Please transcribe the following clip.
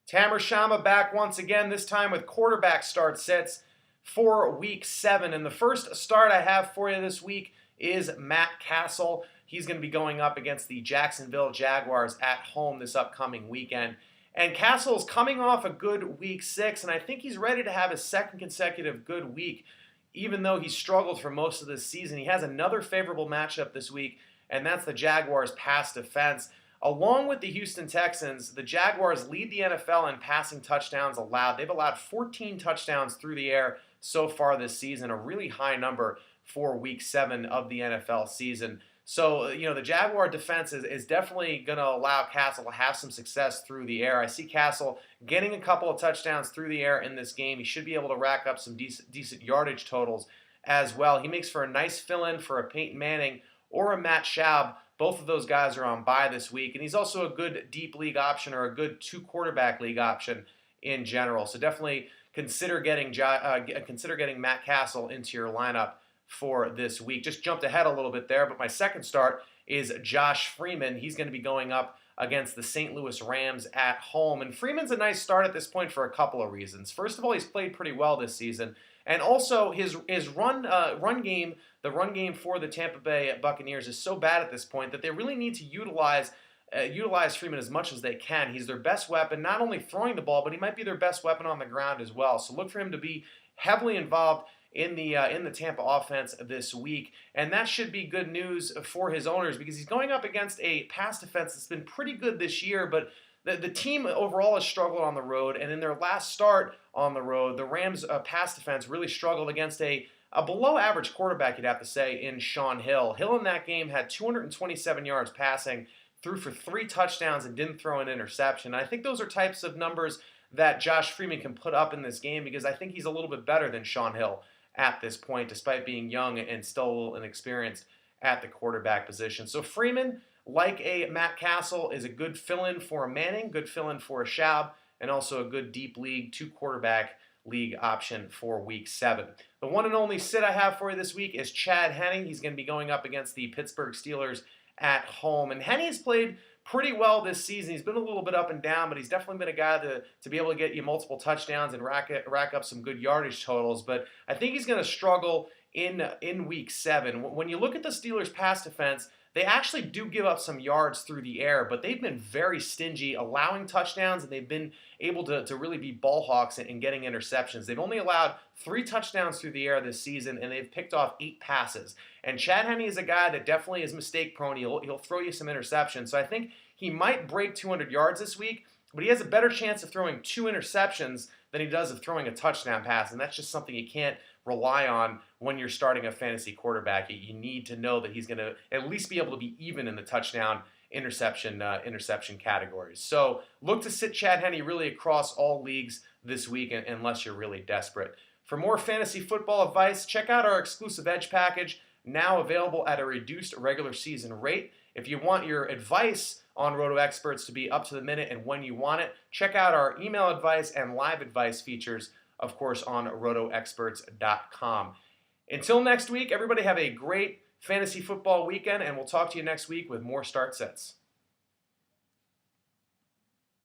Tamer Shama back once again, this time with quarterback start sits for Week 7. And the first start I have for you this week is Matt Cassel. He's going to be going up against the Jacksonville Jaguars at home this upcoming weekend. And Cassel's coming off a good Week 6, and I think he's ready to have his second consecutive good week. Even though he struggled for most of this season, he has another favorable matchup this week, and that's the Jaguars' pass defense. Along with the Houston Texans, the Jaguars lead the NFL in passing touchdowns allowed. They've allowed 14 touchdowns through the air so far this season, a really high number for Week 7 of the NFL season. So, the Jaguar defense is definitely going to allow Cassel to have some success through the air. I see Cassel getting a couple of touchdowns through the air in this game. He should be able to rack up some decent yardage totals as well. He makes for a nice fill-in for a Peyton Manning or a Matt Schaub. Both of those guys are on bye this week, and he's also a good deep league option or a good two-quarterback league option in general. So definitely consider getting Matt Cassel into your lineup for this week. Just jumped ahead a little bit there, but my second start is Josh Freeman. He's going to be going up against the St. Louis Rams at home, and Freeman's a nice start at this point for a couple of reasons. First of all, he's played pretty well this season, and also his run game. The run game for the Tampa Bay Buccaneers is so bad at this point that they really need to utilize Freeman as much as they can. He's their best weapon, not only throwing the ball, but he might be their best weapon on the ground as well. So look for him to be heavily involved in the Tampa offense this week, and that should be good news for his owners because he's going up against a pass defense that's been pretty good this year, but the team overall has struggled on the road, and in their last start on the road, the Rams' pass defense really struggled against a below-average quarterback, you'd have to say, in Shaun Hill. Hill in that game had 227 yards passing, threw for 3 touchdowns, and didn't throw an interception. I think those are types of numbers that Josh Freeman can put up in this game because I think he's a little bit better than Shaun Hill at this point, despite being young and still a little inexperienced at the quarterback position. So Freeman, like a Matt Cassel, is a good fill-in for a Manning, good fill-in for a Schaub, and also a good deep league, two-quarterback league option for Week 7. The one and only sit I have for you this week is Chad Henne. He's going to be going up against the Pittsburgh Steelers at home. And Henne's played pretty well this season. He's been a little bit up and down, but he's definitely been a guy to be able to get you multiple touchdowns and rack up some good yardage totals. But I think he's going to struggle in Week 7. When you look at the Steelers' pass defense, they actually do give up some yards through the air, but they've been very stingy allowing touchdowns, and they've been able to really be ball hawks in getting interceptions. They've only allowed 3 touchdowns through the air this season, and they've picked off 8 passes. And Chad Henne is a guy that definitely is mistake prone. He'll throw you some interceptions. So I think he might break 200 yards this week, but he has a better chance of throwing 2 interceptions than he does of throwing a touchdown pass, and that's just something you can't rely on when you're starting a fantasy quarterback. You need to know that he's going to at least be able to be even in the touchdown interception categories. So look to sit Chad Henne really across all leagues this week unless you're really desperate. For more fantasy football advice, check out our exclusive Edge package, now available at a reduced regular season rate. If you want your advice on Roto Experts to be up to the minute and when you want it, check out our email advice and live advice features, of course, on rotoexperts.com. Until next week, everybody have a great fantasy football weekend, and we'll talk to you next week with more start sets.